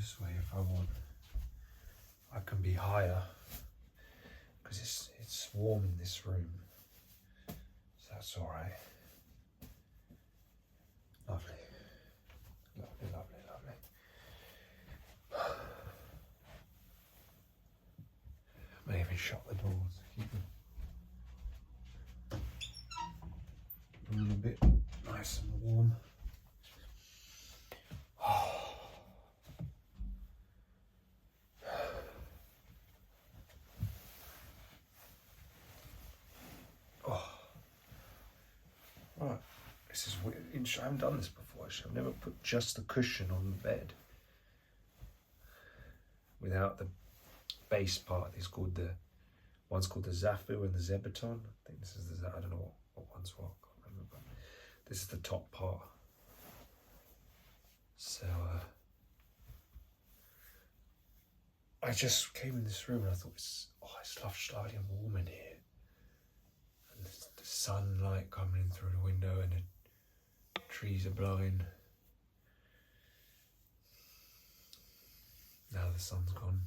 this way if I want. I can be higher because it's warm in this room, so that's all right. Lovely, lovely, lovely, lovely. I may even shut the doors to keep the room a bit nice and warm. Right, this is weird. I haven't done this before. Actually, I've never put just the cushion on the bed without the base part. It's called one's called the Zafu and the Zebaton. I think this is I don't know what one's what. I can't remember. But this is the top part. So I just came in this room and I thought, it's lovely and warm in here. And the sunlight coming in through the window and the trees are blowing. Now the sun's gone.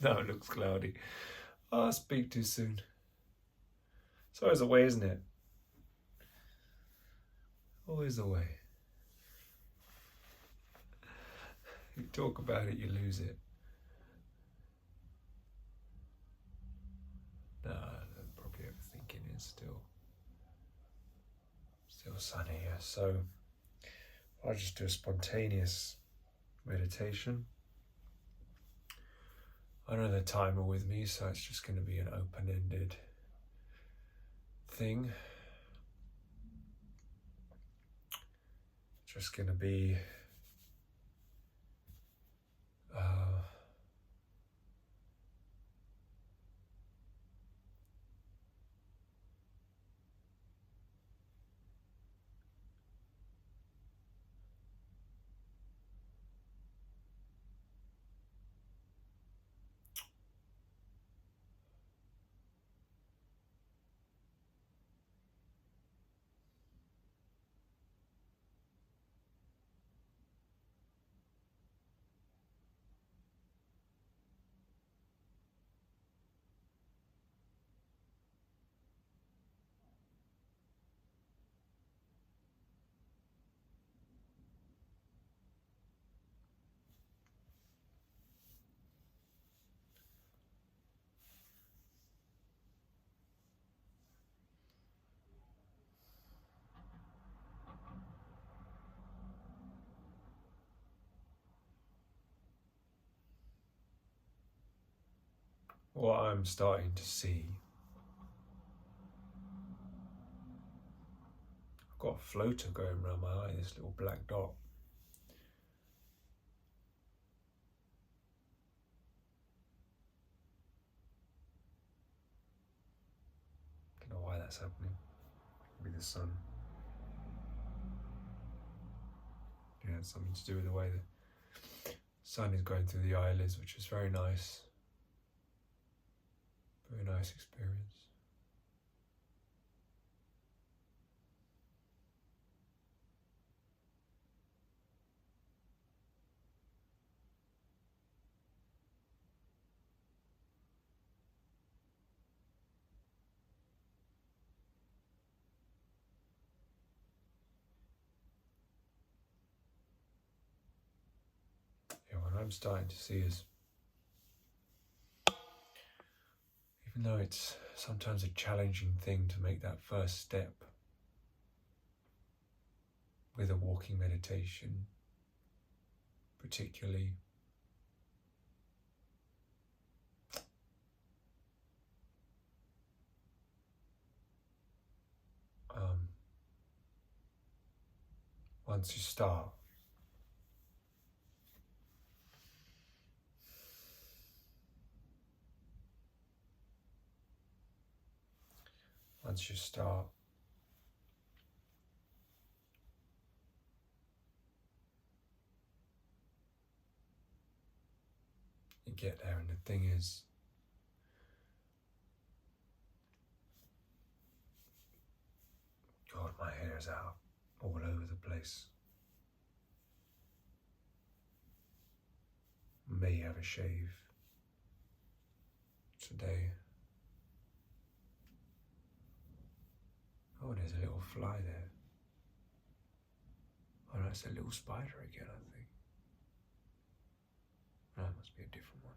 Now it looks cloudy. Oh, I speak too soon. It's always the way, isn't it? Always the way. You talk about it, you lose it. No, I'm probably overthinking it still. Still sunny here. So I'll just do a spontaneous meditation. I don't have the timer with me, so it's just going to be an open-ended thing. Just going to be what I'm starting to see. I've got a floater going around my eye, this little black dot. Don't know why that's happening. Maybe the sun. Yeah, it's something to do with the way the sun is going through the eyelids, which is very nice. Very nice experience. Yeah, what I'm starting to see is, even though it's sometimes a challenging thing to make that first step with a walking meditation, particularly, once you start, you get there, and the thing is, God, my hair is out all over the place. may have a shave today. Oh, there's a little fly there. Oh, that's a little spider again, I think. That must be a different one.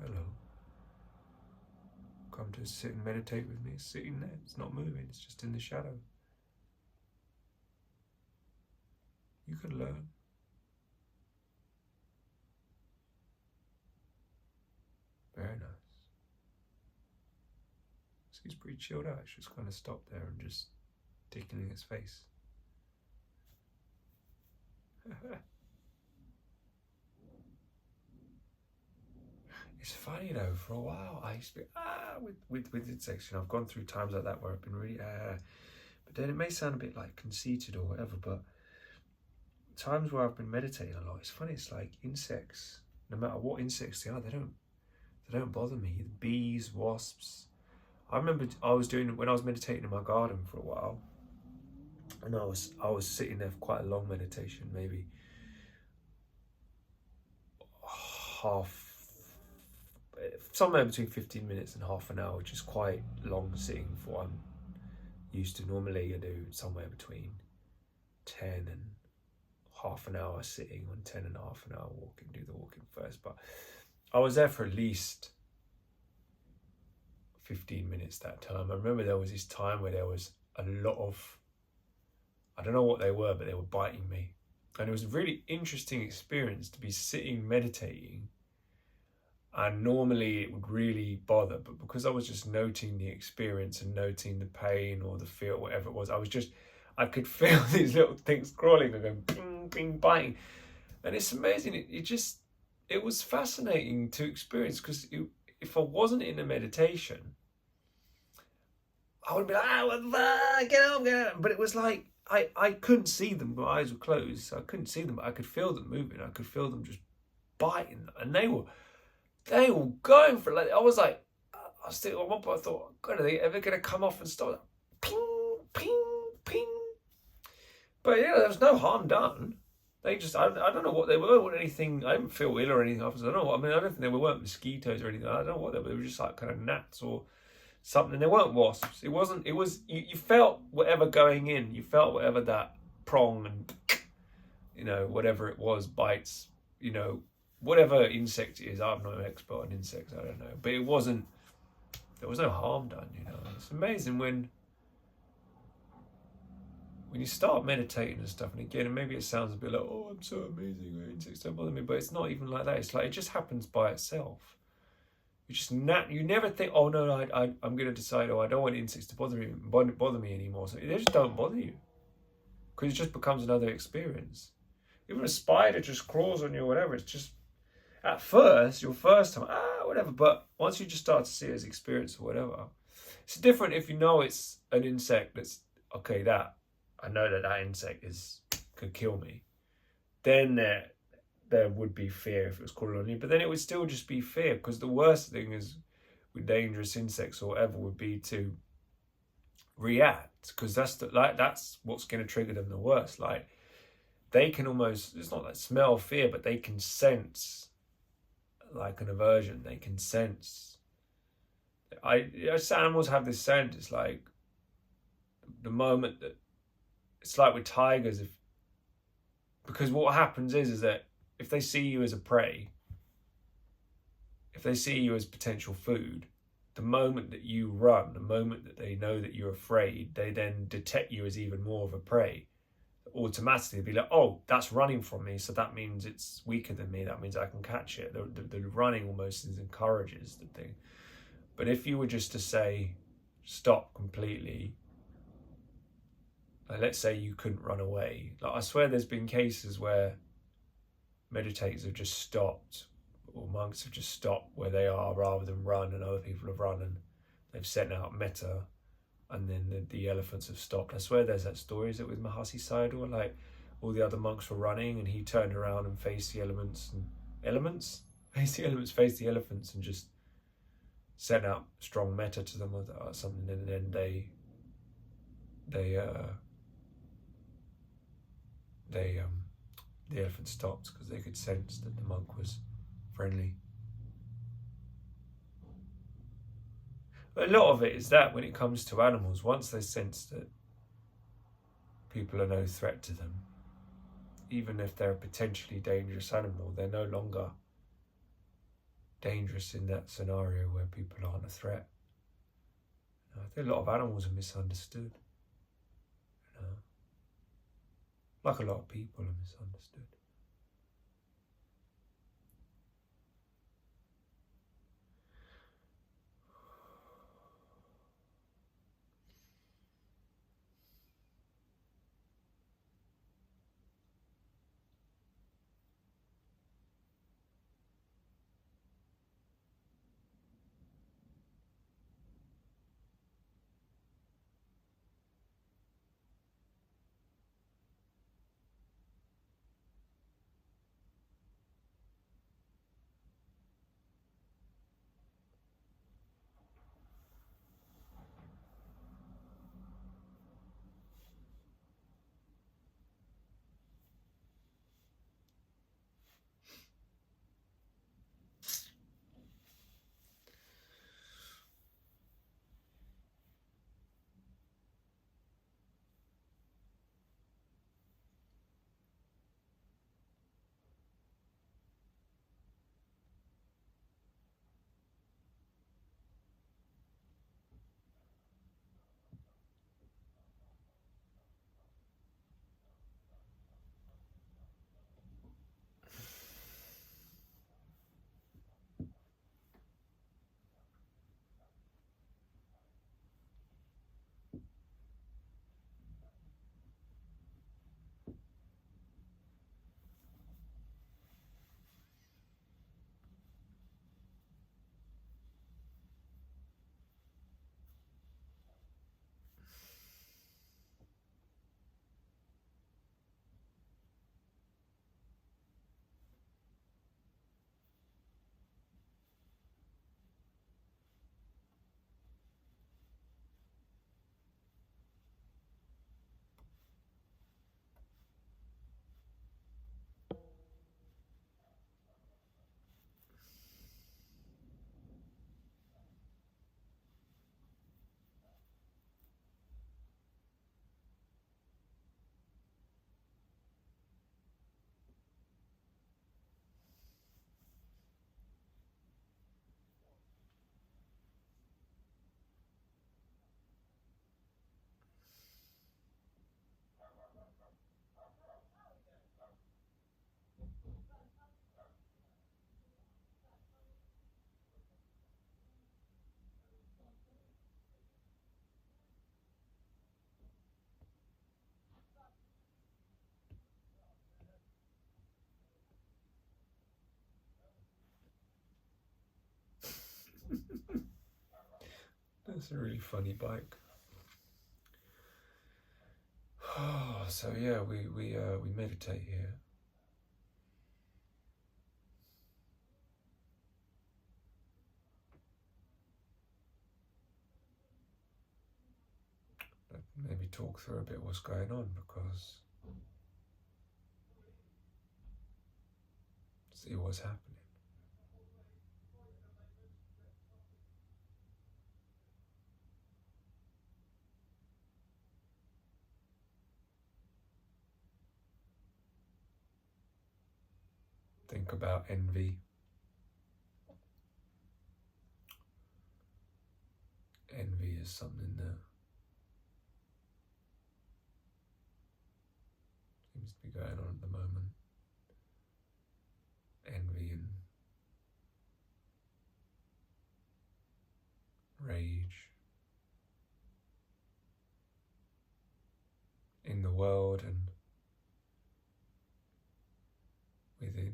Hello. Come to sit and meditate with me. It's sitting there. It's not moving. It's just in the shadow. You can learn. Very nice. So he's pretty chilled out. It's just kind of stopped there and just tickling its face. It's funny though, for a while I used to be with insects, I've gone through times like that where I've been really but then it may sound a bit like conceited or whatever, but times where I've been meditating a lot, it's funny, it's like insects, no matter what insects they are, they don't bother me. The bees, wasps. I remember I was doing, when I was meditating in my garden for a while, and I was sitting there for quite a long meditation, maybe somewhere between 15 minutes and half an hour, which is quite long sitting for what I'm used to. Normally I do somewhere between 10 and half an hour sitting, on 10 and half an hour walking, do the walking first. But I was there for at least 15 minutes that time. I remember there was this time where there was a lot of, I don't know what they were, but they were biting me. And it was a really interesting experience to be sitting meditating. And normally it would really bother, but because I was just noting the experience and noting the pain or the fear, whatever it was, I could feel these little things crawling and going ping, ping, biting. And it's amazing. It was fascinating to experience, because if I wasn't in a meditation, I would be like, get up. But it was like, I couldn't see them, my eyes were closed, so I couldn't see them, but I could feel them moving. I could feel them just biting, and they were going for it. Like, I was like, I was thinking, at one point I thought, God, are they ever going to come off and stop? Ping, ping, ping. But yeah, there was no harm done. They just, I don't know what they were, or anything. I didn't feel ill or anything after. I don't know. I mean, I don't think they weren't mosquitoes or anything. I don't know what they were. They were just like kind of gnats or something. They weren't wasps. It was, you felt whatever going in. You felt whatever that prong and, whatever it was, bites, whatever insect it is. I'm not an expert on insects, I don't know. But there was no harm done, It's amazing when you start meditating and stuff, and again, and maybe it sounds a bit like, oh, I'm so amazing, insects don't bother me, but it's not even like that. It's like, it just happens by itself. You never think, oh no, I'm going to decide, oh, I don't want insects to bother me anymore. So they just don't bother you, because it just becomes another experience. Even a spider just crawls on you or whatever, it's just, at first, your first time, whatever, but once you just start to see it as experience or whatever, it's different if you know it's an insect that's, okay, I know that insect could kill me. Then there would be fear if it was crawling on you, but then it would still just be fear, because the worst thing is with dangerous insects or whatever would be to react, because that's what's going to trigger them the worst. Like, they can almost, it's not like smell fear, but they can sense like an aversion. They can sense. Animals have this scent. It's like the moment that, it's like with tigers, because what happens is that if they see you as a prey, if they see you as potential food, the moment that you run, the moment that they know that you're afraid, they then detect you as even more of a prey. Automatically be like, oh, that's running from me, so that means it's weaker than me, that means I can catch it. The running almost encourages the thing. But if you were just to say stop completely, like, let's say you couldn't run away, like, I swear there's been cases where meditators have just stopped, or monks have just stopped where they are rather than run, and other people have run and they've sent out metta, and then the elephants have stopped. I swear there's that story, is it with Mahasi Sayadaw? Like, all the other monks were running and he turned around and faced the elements, faced the elephants and just sent out strong metta to them or something, and then they the elephant stopped because they could sense that the monk was friendly. But a lot of it is that when it comes to animals, once they sense that people are no threat to them, even if they're a potentially dangerous animal, they're no longer dangerous in that scenario where people aren't a threat. I think a lot of animals are misunderstood. Like a lot of people are misunderstood. That's a really funny bike. So yeah, we meditate here. Maybe talk through a bit what's going on, because see what's happening. Think about envy. Envy is something that seems to be going on at the moment. Envy and rage in the world and within.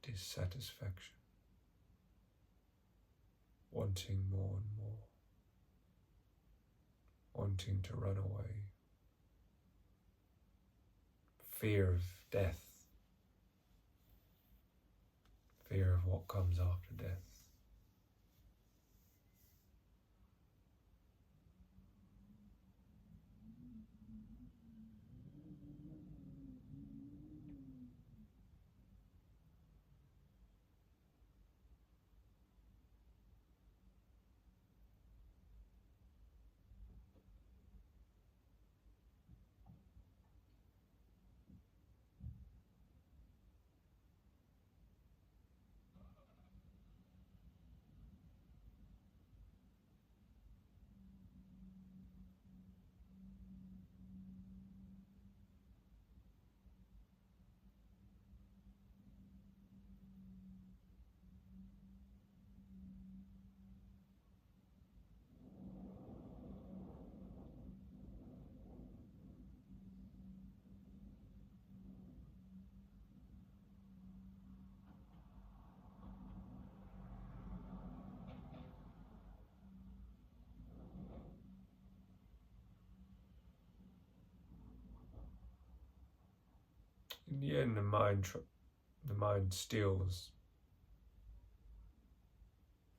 Dissatisfaction. Wanting more and more. Wanting to run away. Fear of death. Fear of what comes after death. In the end, the mind steals.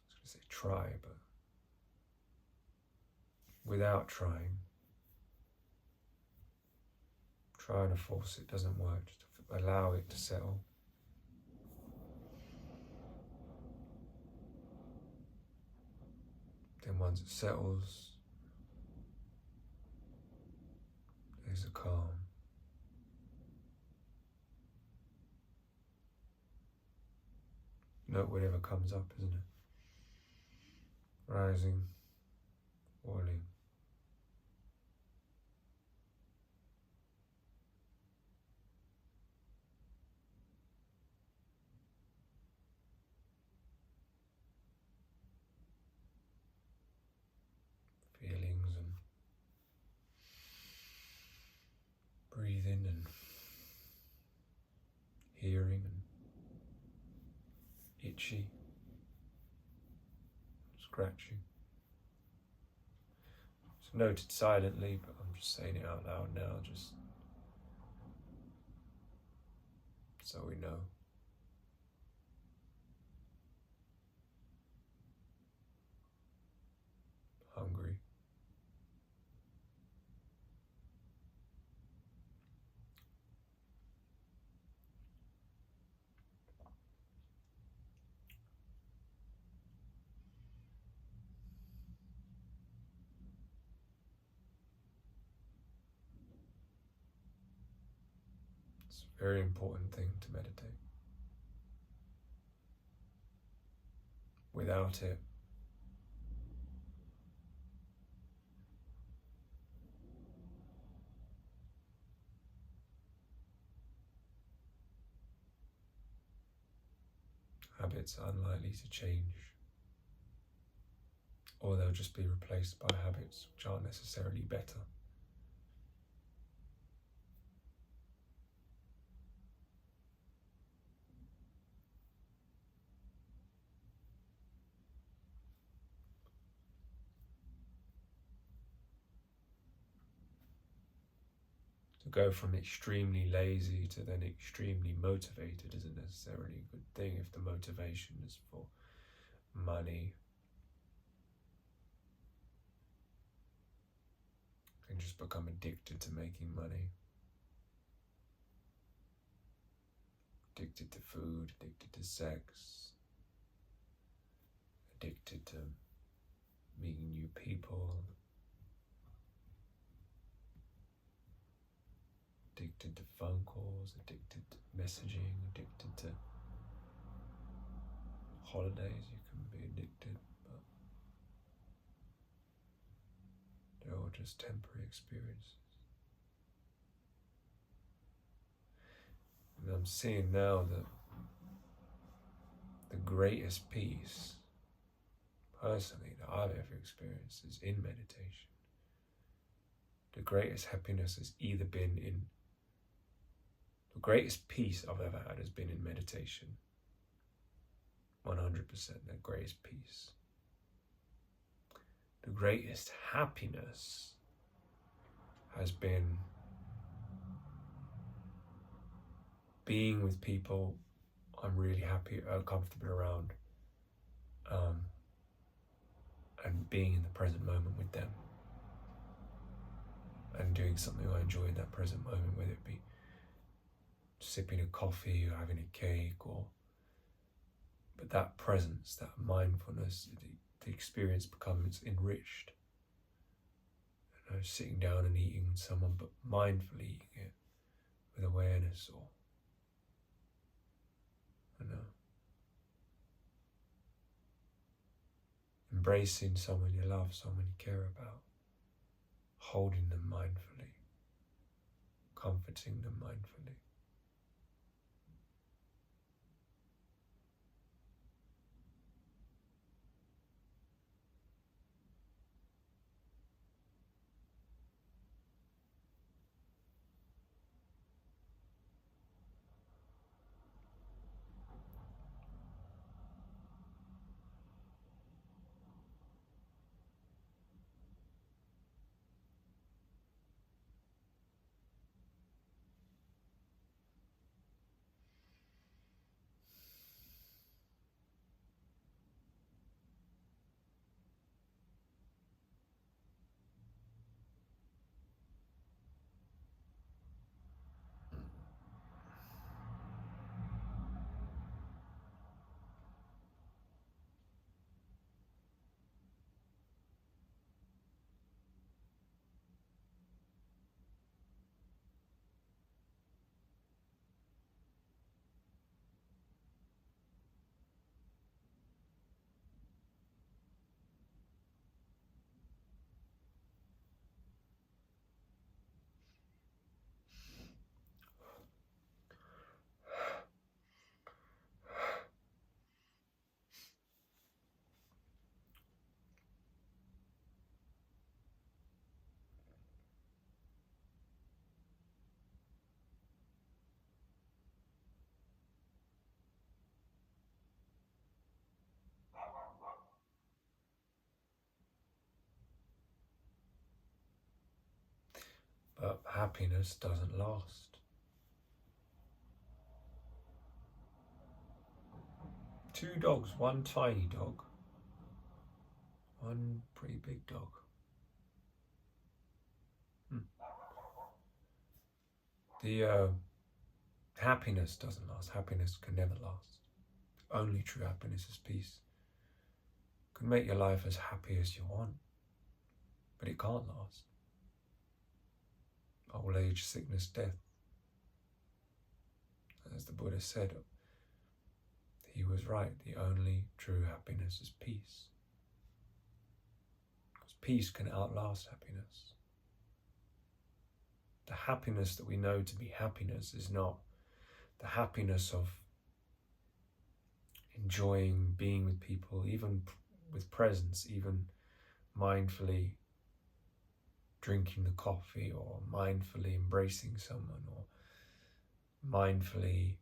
I was going to say try, but without trying to force it doesn't work. Just allow it to settle. Then once it settles, there's a calm. Note whatever comes up, isn't it? Rising, falling. Feelings and breathing and hearing and itchy, scratching. It's noted silently, but I'm just saying it out loud now, just so we know. Hungry. It's a very important thing to meditate. Without it, habits are unlikely to change, or they'll just be replaced by habits which aren't necessarily better. To go from extremely lazy to then extremely motivated isn't necessarily a good thing if the motivation is for money. You can just become addicted to making money. Addicted to food, addicted to sex, addicted to meeting new people, addicted to phone calls, addicted to messaging, addicted to holidays. You can be addicted, but they're all just temporary experiences. And I'm seeing now that the greatest peace, personally, that I've ever experienced is in meditation. The greatest happiness has either been in, the greatest peace I've ever had has been in meditation. 100% the greatest peace. The greatest happiness has been being with people I'm really happy, comfortable around, and being in the present moment with them, and doing something I enjoy in that present moment, whether it be sipping a coffee or having a cake, but that presence, that mindfulness, the experience becomes enriched. You know, sitting down and eating with someone, but mindfully eating it with awareness, or embracing someone you love, someone you care about, holding them mindfully, comforting them mindfully. But happiness doesn't last. Two dogs, one tiny dog, one pretty big dog. The happiness doesn't last. Happiness can never last. Only true happiness is peace. It can make your life as happy as you want, but it can't last. Old age, sickness, death. As the Buddha said, he was right. The only true happiness is peace. Because peace can outlast happiness. The happiness that we know to be happiness is not the happiness of enjoying being with people, even with presence, even mindfully drinking the coffee, or mindfully embracing someone, or mindfully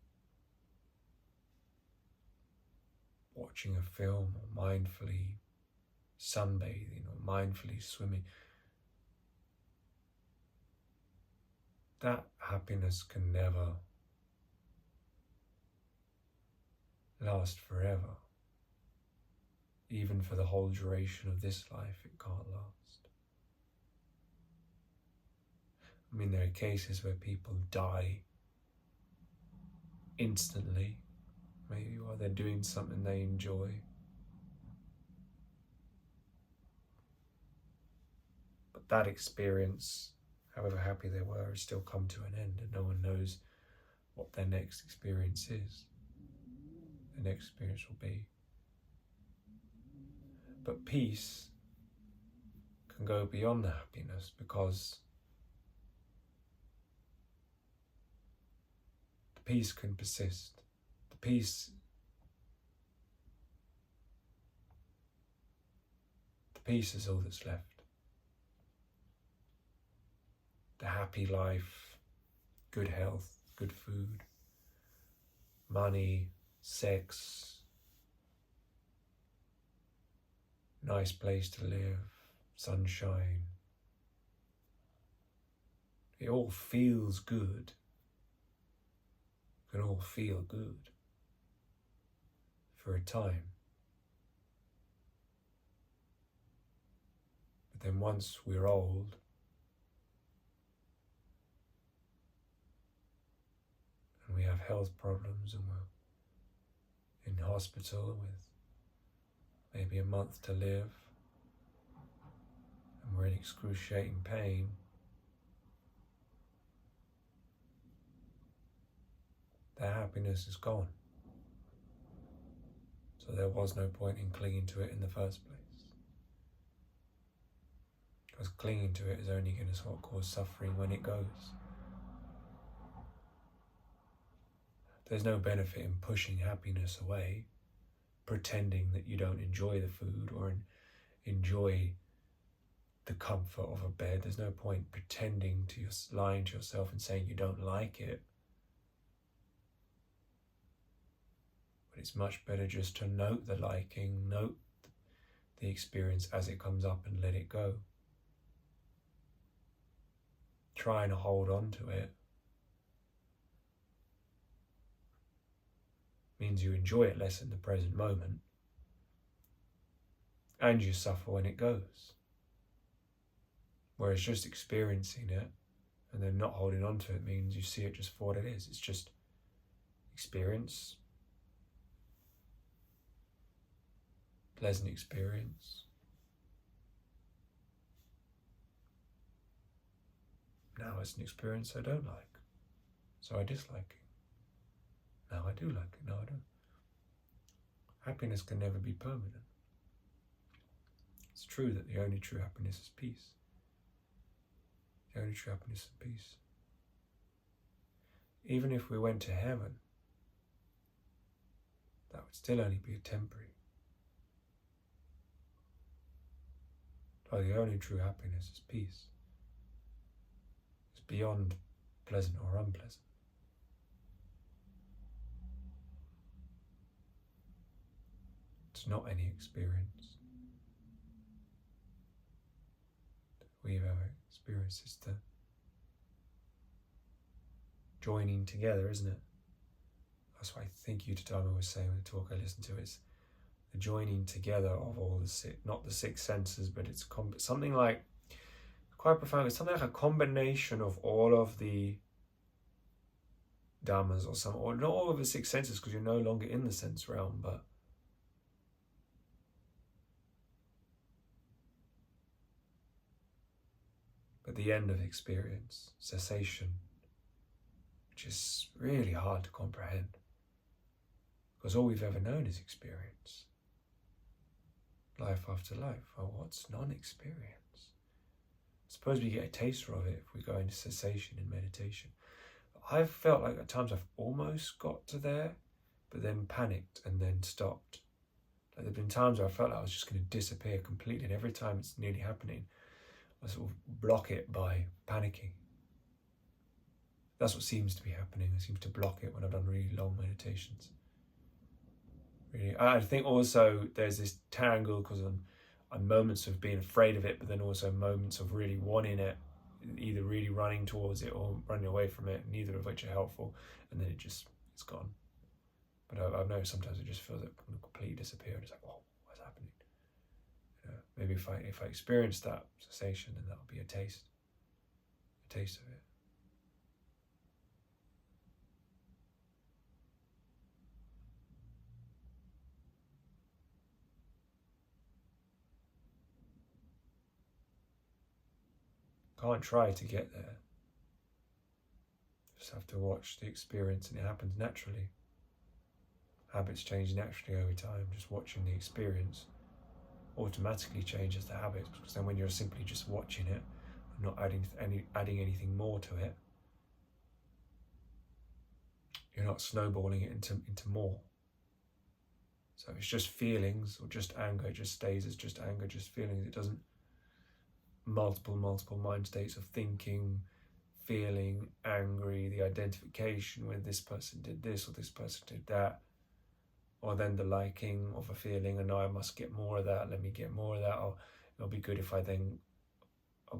watching a film, or mindfully sunbathing, or mindfully swimming. That happiness can never last forever. Even for the whole duration of this life, it can't last. I mean, there are cases where people die instantly, maybe while they're doing something they enjoy. But that experience, however happy they were, has still come to an end, and no one knows what their next experience is. The next experience will be. But peace can go beyond the happiness, because the peace can persist. The peace is all that's left. The happy life, good health, good food, money, sex, nice place to live, sunshine. It all feels good. It can all feel good for a time. But then once we're old, and we have health problems, and we're in hospital with maybe a month to live, and we're in excruciating pain, their happiness is gone. So there was no point in clinging to it in the first place. Because clinging to it is only going to sort of cause suffering when it goes. There's no benefit in pushing happiness away, pretending that you don't enjoy the food or enjoy the comfort of a bed. There's no point pretending to lying to yourself and saying you don't like it. But it's much better just to note the liking, note the experience as it comes up, and let it go. Trying to hold on to it means you enjoy it less in the present moment, and you suffer when it goes. Whereas just experiencing it and then not holding on to it means you see it just for what it is. It's just experience, pleasant experience. Now it's an experience I don't like, so I dislike it. Now I do like it, now I don't. Happiness can never be permanent. It's true that the only true happiness is peace. The only true happiness is peace. Even if we went to heaven, that would still only be a temporary. But the only true happiness is peace. It's beyond pleasant or unpleasant. It's not any experience that we've ever experienced. It's the joining together, isn't it? That's what I think Uttadhamma was saying in the talk I listened to. It's the joining together of all the not the six senses, but it's something like quite profound. It's something like a combination of all of the dhammas, or not all of the six senses, because you're no longer in the sense realm, but the end of experience, cessation, which is really hard to comprehend, because all we've ever known is experience. Life after life. Oh, what's non-experience? I suppose we get a taster of it if we go into cessation in meditation. I've felt like at times I've almost got to there, but then panicked and then stopped. Like there've been times where I felt like I was just going to disappear completely, and every time it's nearly happening, I sort of block it by panicking. That's what seems to be happening. I seem to block it when I've done really long meditations. Really, I think also there's this tangle because I'm moments of being afraid of it, but then also moments of really wanting it, either really running towards it or running away from it, neither of which are helpful, and then it's gone. But I've noticed sometimes it just feels like I'm going to completely disappear, and it's like, oh, what's happening? Maybe if I experience that cessation, then that'll be a taste of it. Can't try to get there. Just have to watch the experience, and it happens naturally. Habits change naturally over time. Just watching the experience automatically changes the habits, because then when you're simply just watching it, not adding anything more to it, you're not snowballing it into more. So if it's just feelings or just anger, it just stays as just anger, just feelings. It doesn't multiple mind states of thinking, feeling, angry, the identification with this person did this or this person did that, or then the liking of a feeling, and now I must get more of that, let me get more of that, or it'll be good if I've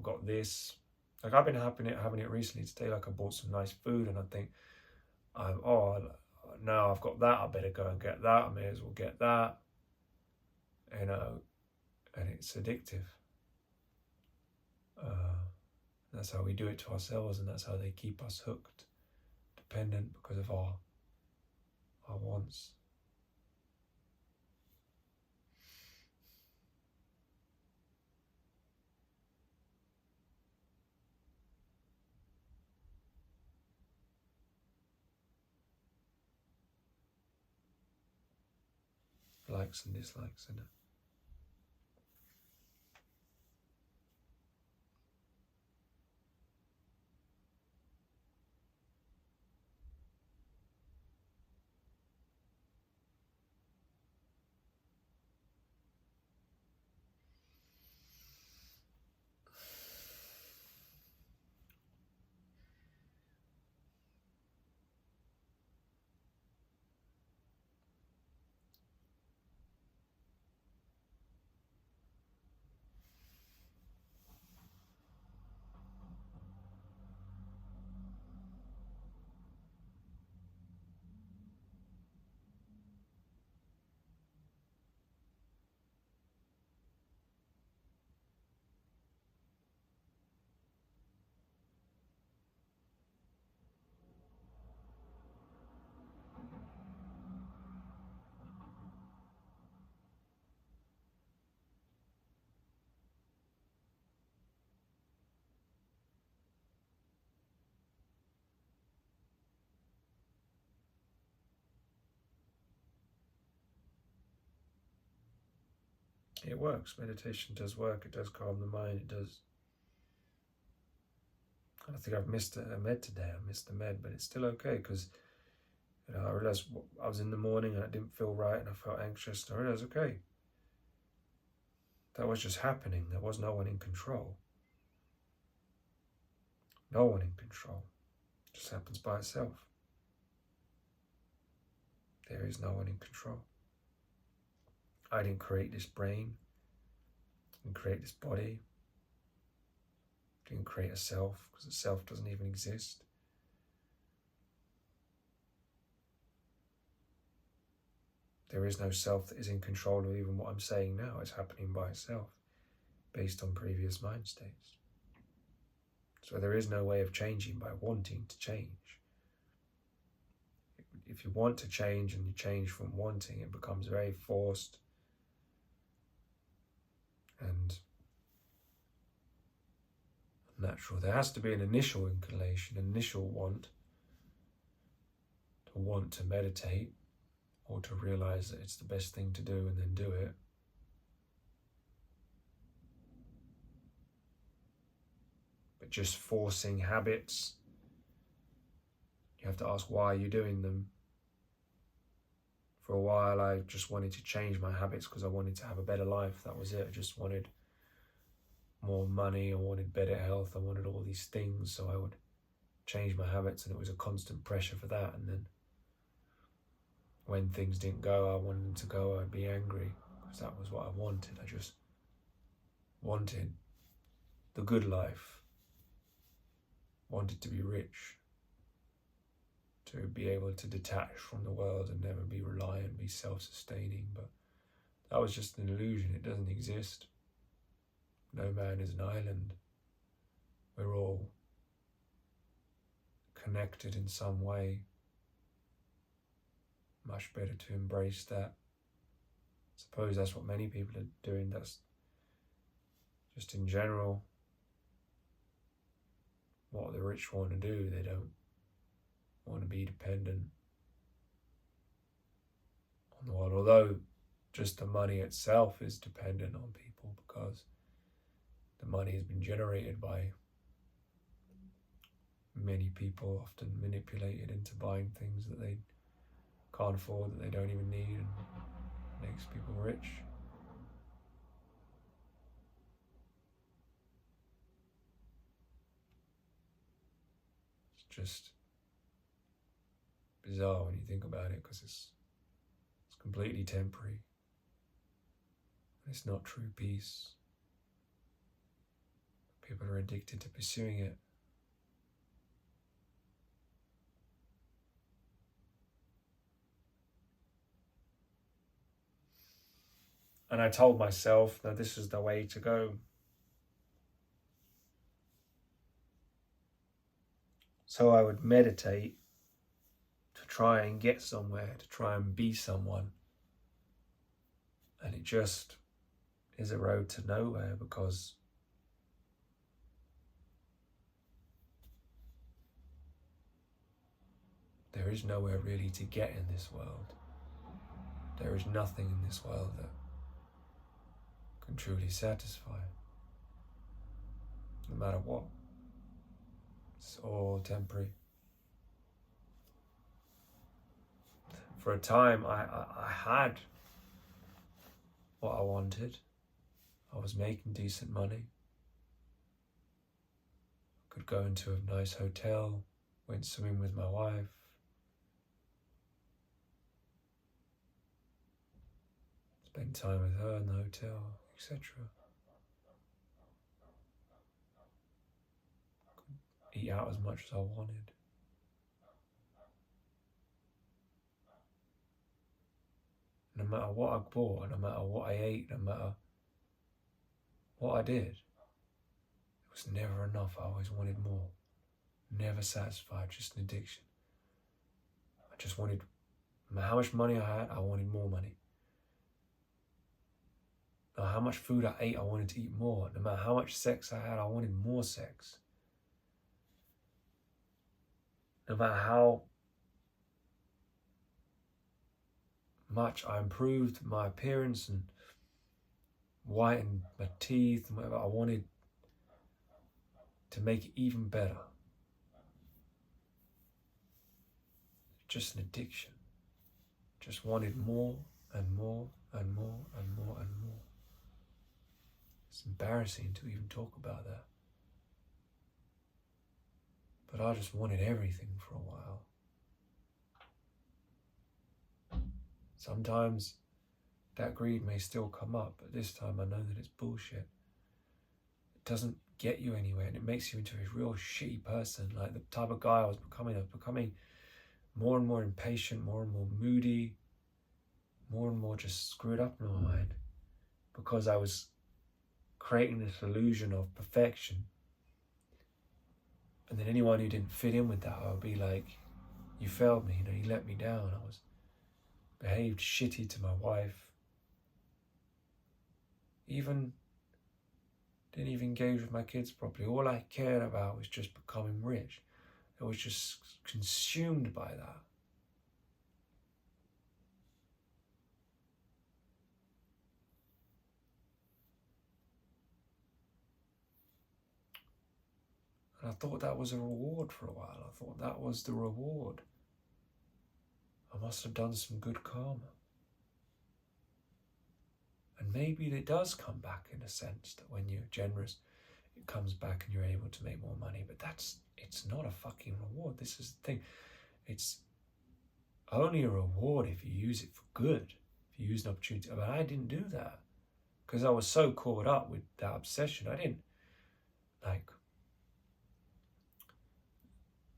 got this. Like I've been having it recently today, like I bought some nice food and I think, now I've got that, I better go and get that, I may as well get that, and it's addictive. That's how we do it to ourselves, and that's how they keep us hooked, dependent, because of our wants. Likes and dislikes, isn't it? It works. Meditation does work. It does calm the mind. It does. I think I've missed a med today. I missed the med, but it's still okay, because I realised I was in the morning and I didn't feel right and I felt anxious, and I realised, okay, that was just happening. There was no one in control. No one in control. It just happens by itself. There is no one in control. I didn't create this brain, didn't create this body, didn't create a self, because the self doesn't even exist. There is no self that is in control of even what I'm saying now. It's happening by itself, based on previous mind states. So there is no way of changing by wanting to change. If you want to change and you change from wanting, it becomes very forced and natural. There has to be an initial inclination, an initial want to meditate, or to realize that it's the best thing to do and then do it. But just forcing habits, you have to ask, why are you doing them? For a while I just wanted to change my habits because I wanted to have a better life. That was it. I just wanted more money, I wanted better health, I wanted all these things, so I would change my habits, and it was a constant pressure for that. And then when things didn't go, I wanted them to go, I'd be angry, because that was what I wanted. I just wanted the good life, wanted to be rich, to be able to detach from the world and never be reliant, be self-sustaining. But that was just an illusion. It doesn't exist. No man is an island. We're all connected in some way. Much better to embrace that. I suppose that's what many people are doing. That's just in general what the rich want to do. They don't want to be dependent on the world, although just the money itself is dependent on people, because the money has been generated by many people, often manipulated into buying things that they can't afford, that they don't even need, and makes people rich. It's just bizarre when you think about it, because it's completely temporary. It's not true peace. People are addicted to pursuing it. And I told myself that this is the way to go. So I would meditate to try and get somewhere, to try and be someone. And it just is a road to nowhere, because there is nowhere really to get in this world. There is nothing in this world that can truly satisfy, no matter what. It's all temporary. For a time, I had what I wanted. I was making decent money. I could go into a nice hotel, went swimming with my wife. Spend time with her in the hotel, etc. Could eat out as much as I wanted. No matter what I bought, no matter what I ate, no matter what I did, it was never enough. I always wanted more. Never satisfied, just an addiction. I just wanted, no matter how much money I had, I wanted more money. No matter how much food I ate, I wanted to eat more. No matter how much sex I had, I wanted more sex. No matter how much I improved my appearance and whitened my teeth and whatever, I wanted to make it even better. Just an addiction. Just wanted more and more and more and more and more. It's embarrassing to even talk about that. But I just wanted everything for a while. Sometimes that greed may still come up, but this time I know that it's bullshit. It doesn't get you anywhere, and it makes you into a real shitty person, like the type of guy I was becoming. I was becoming more and more impatient, more and more moody, more and more just screwed up in my mind, because I was creating this illusion of perfection. And then anyone who didn't fit in with that, I would be like, you failed me, you let me down. I was behaved shitty to my wife. Didn't even engage with my kids properly. All I cared about was just becoming rich. I was just consumed by that. And I thought that was a reward for a while. I thought that was the reward. I must have done some good karma. And maybe it does come back, in a sense, that when you're generous, it comes back and you're able to make more money. But it's not a fucking reward. This is the thing. It's only a reward if you use it for good. If you use an opportunity. But I didn't do that, because I was so caught up with that obsession. I didn't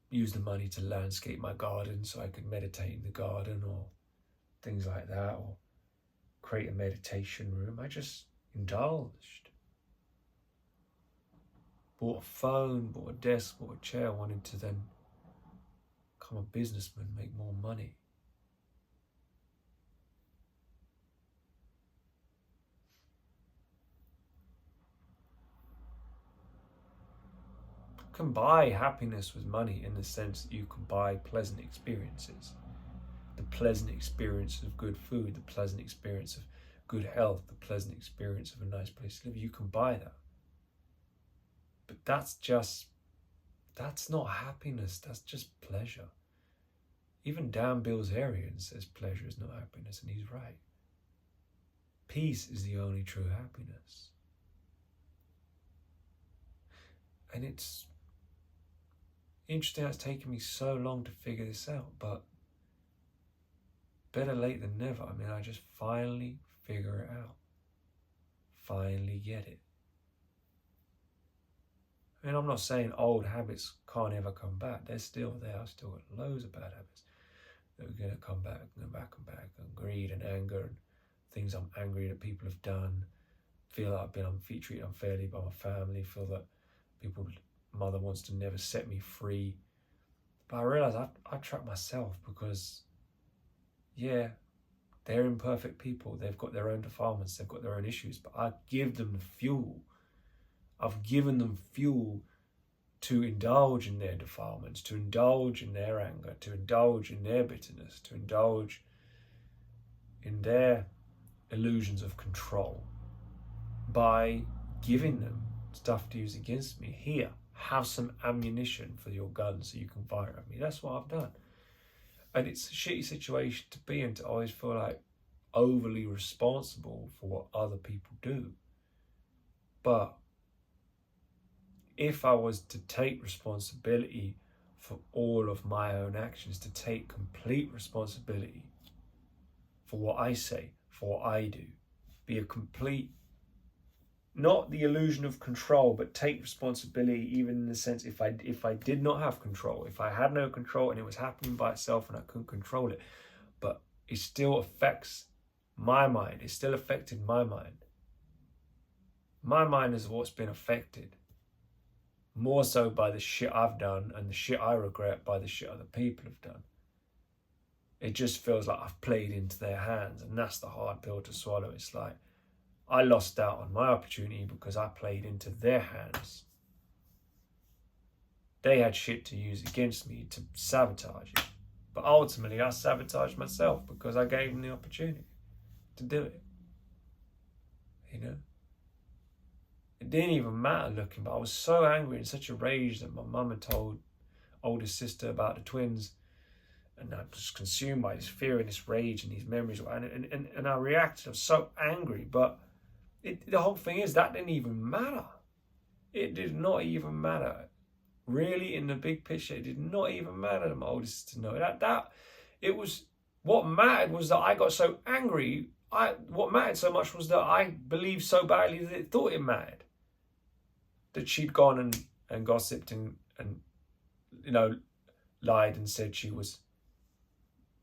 use the money to landscape my garden so I could meditate in the garden, or things like that, or create a meditation room. I just indulged. Bought a phone, bought a desk, bought a chair. Wanted to then become a businessman, make more money. You can buy happiness with money, in the sense that you can buy pleasant experiences. The pleasant experience of good food, the pleasant experience of good health, the pleasant experience of a nice place to live. You can buy that. But that's not happiness, that's just pleasure. Even Dan Bilzerian says pleasure is not happiness, and he's right. Peace is the only true happiness. And it's interesting that it's taken me so long to figure this out, but better late than never. I mean, I just finally figure it out. Finally get it. I mean, I'm not saying old habits can't ever come back. They're still there. I've still got loads of bad habits that are going to come back and back and back. And greed and anger and things I'm angry that people have done. Feel like I've been treated unfairly by my family. Feel that mother wants to never set me free. But I realise I trap myself, because, yeah, they're imperfect people. They've got their own defilements. They've got their own issues. But I give them the fuel. I've given them fuel to indulge in their defilements, to indulge in their anger, to indulge in their bitterness, to indulge in their illusions of control, by giving them stuff to use against me. Here, have some ammunition for your gun so you can fire at me. That's what I've done. And it's a shitty situation to be in, to always feel like overly responsible for what other people do. But if I was to take responsibility for all of my own actions, to take complete responsibility for what I say, for what I do, be a complete, not the illusion of control, but take responsibility, even in the sense, if I did not have control, if I had no control and it was happening by itself and I couldn't control it, but it still affects my mind, it still affected my mind. My mind is what's been affected, more so by the shit I've done and the shit I regret by the shit other people have done. It just feels like I've played into their hands, and that's the hard pill to swallow. It's like, I lost out on my opportunity because I played into their hands. They had shit to use against me to sabotage it. But ultimately, I sabotaged myself because I gave them the opportunity to do it. It didn't even matter looking, but I was so angry, in such a rage, that my mum had told oldest sister about the twins, and I was consumed by this fear and this rage and these memories, and I reacted. I was so angry, but the whole thing is, that didn't even matter. It did not even matter. Really, in the big picture, it did not even matter to my oldest sister to know that it was, what mattered was that I got so angry. What mattered so much was that I believed so badly that it thought it mattered. That she'd gone and gossiped and lied and said she was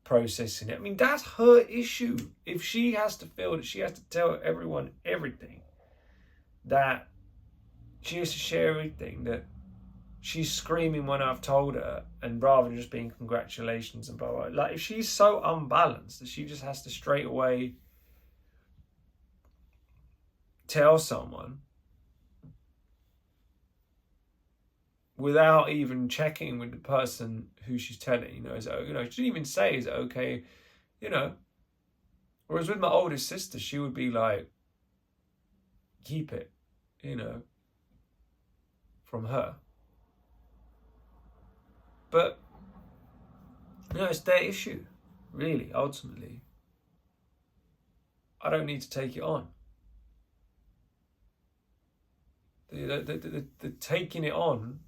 processing it. I mean, that's her issue. If she has to feel that she has to tell everyone everything, that she has to share everything, that she's screaming when I've told her, and rather than just being congratulations and blah, blah, blah. Like, if she's so unbalanced that she just has to straight away tell someone without even checking with the person who she's telling, she didn't even say, is it okay, whereas with my oldest sister, she would be like, keep it, from her. But, it's their issue, really, ultimately. I don't need to take it on. The taking it on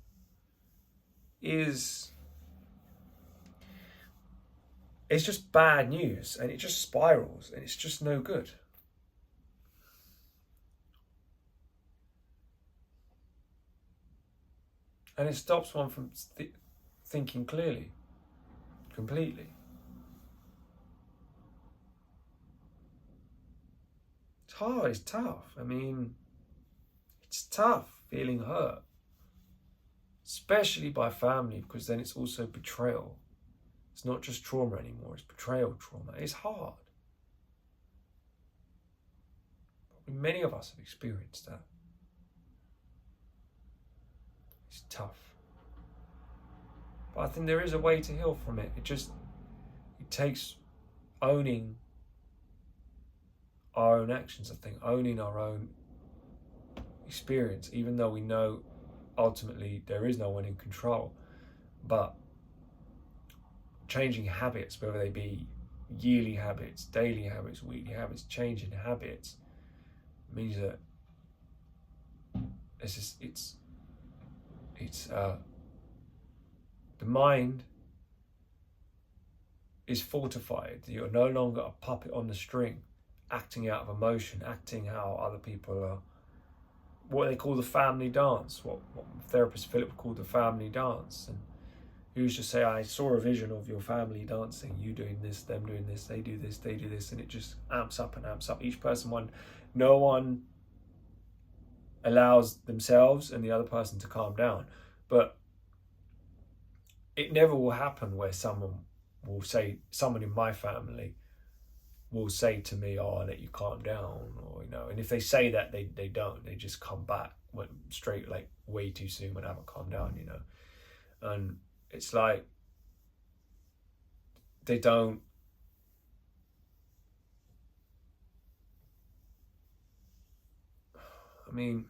it's just bad news, and it just spirals, and it's just no good. And it stops one from thinking clearly, completely. It's hard, it's tough. I mean, it's tough feeling hurt, especially by family, because then it's also betrayal. It's not just trauma anymore, it's betrayal trauma. It's hard. Probably many of us have experienced that. It's tough. But I think there is a way to heal from it. It takes owning our own actions, I think, owning our own experience, even though we know ultimately there is no one in control. But changing habits, whether they be yearly habits, daily habits, weekly habits, changing habits means that the mind is fortified. You're no longer a puppet on the string, acting out of emotion, acting how other people are, what they call the family dance, what therapist Philip called the family dance. And he used to say, I saw a vision of your family dancing, you doing this, them doing this, they do this, they do this, and it just amps up and amps up. Each person, no one allows themselves and the other person to calm down. But it never will happen where someone in my family will say to me, oh, I'll let you calm down, or, and if they say that, they don't, they just come back straight, like way too soon when I haven't calmed down, and it's like, they don't, I mean,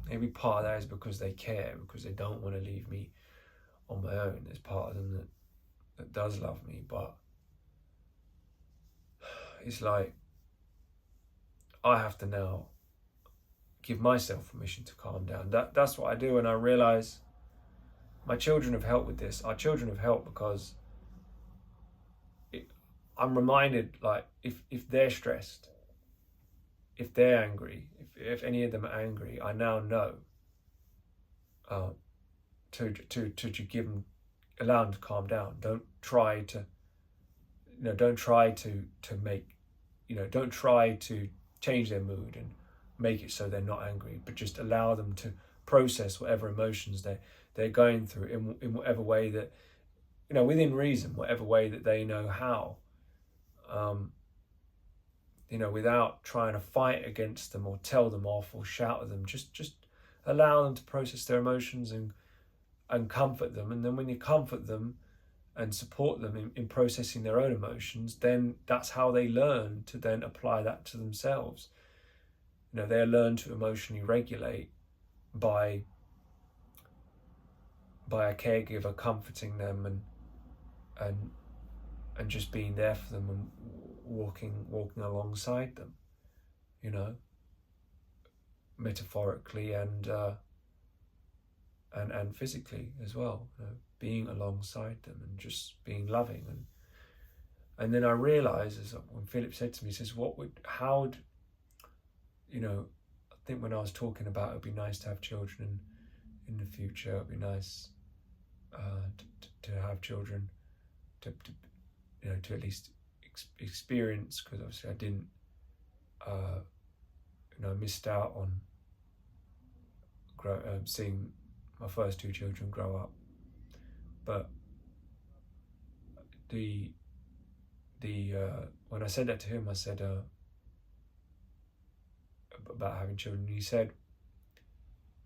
maybe part of that is because they care, because they don't want to leave me on my own. There's part of them that does love me, but it's like, I have to now give myself permission to calm down. That's what I do, and I realize my children have helped with this. Our children have helped because I'm reminded, like, if they're stressed, if they're angry, if any of them are angry, I now know to give them, allow them to calm down. Don't try to make, don't try to change their mood and make it so they're not angry, but just allow them to process whatever emotions they're going through in whatever way that, within reason, whatever way that they know how. Without trying to fight against them or tell them off or shout at them, just allow them to process their emotions and comfort them. And then when you comfort them and support them in processing their own emotions, then that's how they learn to then apply that to themselves. They learn to emotionally regulate by a caregiver comforting them and just being there for them and walking alongside them, metaphorically and physically as well, being alongside them and just being loving. And then I realised, as when Philip said to me, he says, I think when I was talking about it'd be nice to have children in the future, it'd be nice to have children, to at least experience, because obviously I didn't, missed out on seeing my first two children grow up. But when I said that to him, I said about having children, he said,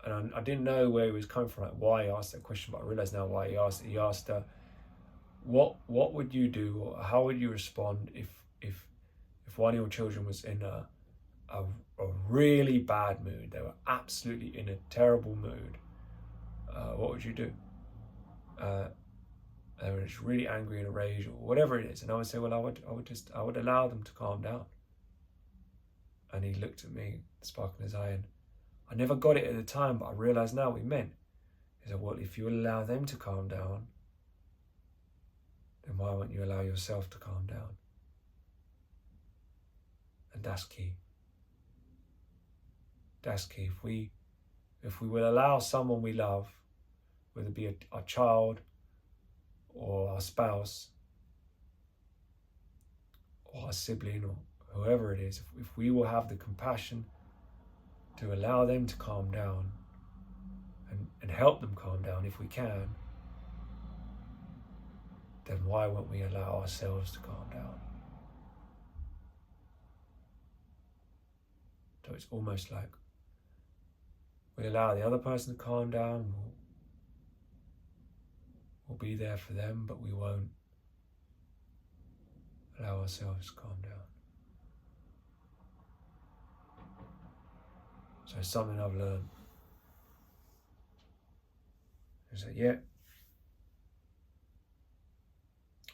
and I didn't know where he was coming from, like why he asked that question, but I realize now why he asked it. He asked, what would you do, or how would you respond if one of your children was in a really bad mood? They were absolutely in a terrible mood. What would you do? They were just really angry and enraged, or whatever it is. And I would say, well, I would allow them to calm down. And he looked at me, spark in his eye, and I never got it at the time, but I realize now what he meant. He said, well, if you allow them to calm down, then why won't you allow yourself to calm down? And that's key. That's key. If we will allow someone we love, whether it be our child or our spouse or our sibling or whoever it is, if we will have the compassion to allow them to calm down and help them calm down if we can, then why won't we allow ourselves to calm down? So it's almost like we allow the other person to calm down, we'll be there for them, but we won't allow ourselves to calm down. So it's something I've learned is that,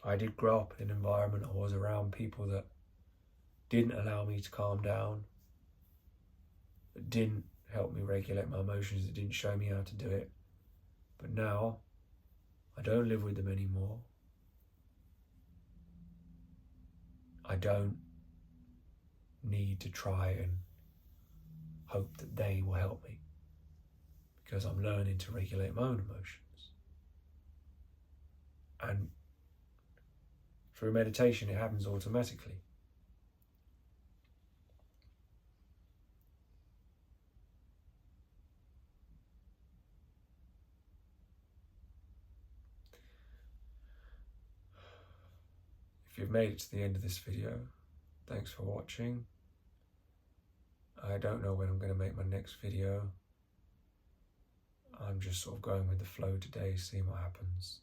I did grow up in an environment, I was around people that didn't allow me to calm down, that didn't help me regulate my emotions, that didn't show me how to do it. But now, I don't live with them anymore. I don't need to try and hope that they will help me, because I'm learning to regulate my own emotions. And through meditation, it happens automatically. If you've made it to the end of this video, thanks for watching. I don't know when I'm going to make my next video. I'm just sort of going with the flow today, seeing what happens.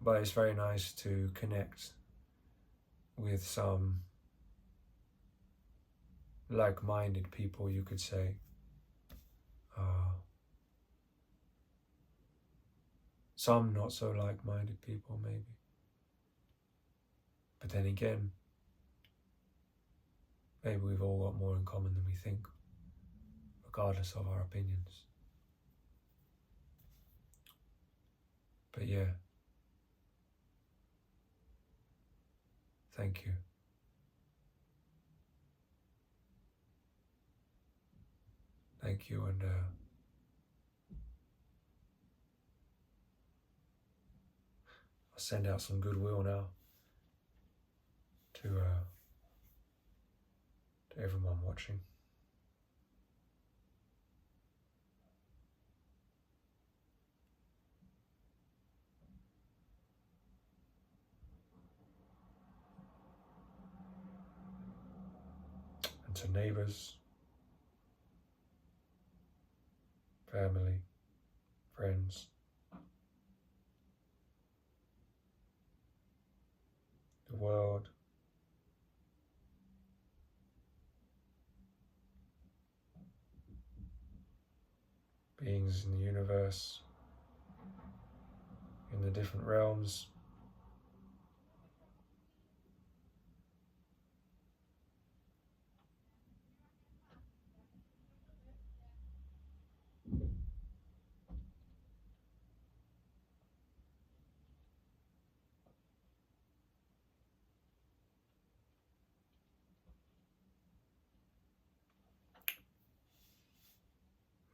But it's very nice to connect with some like-minded people, you could say. Some not so like-minded people, maybe. But then again, maybe we've all got more in common than we think, regardless of our opinions. But thank you. Thank you, and I'll send out some goodwill now to everyone watching. And to neighbours, family, friends, the world, beings in the universe, in the different realms.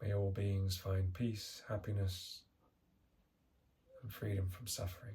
May all beings find peace, happiness, and freedom from suffering.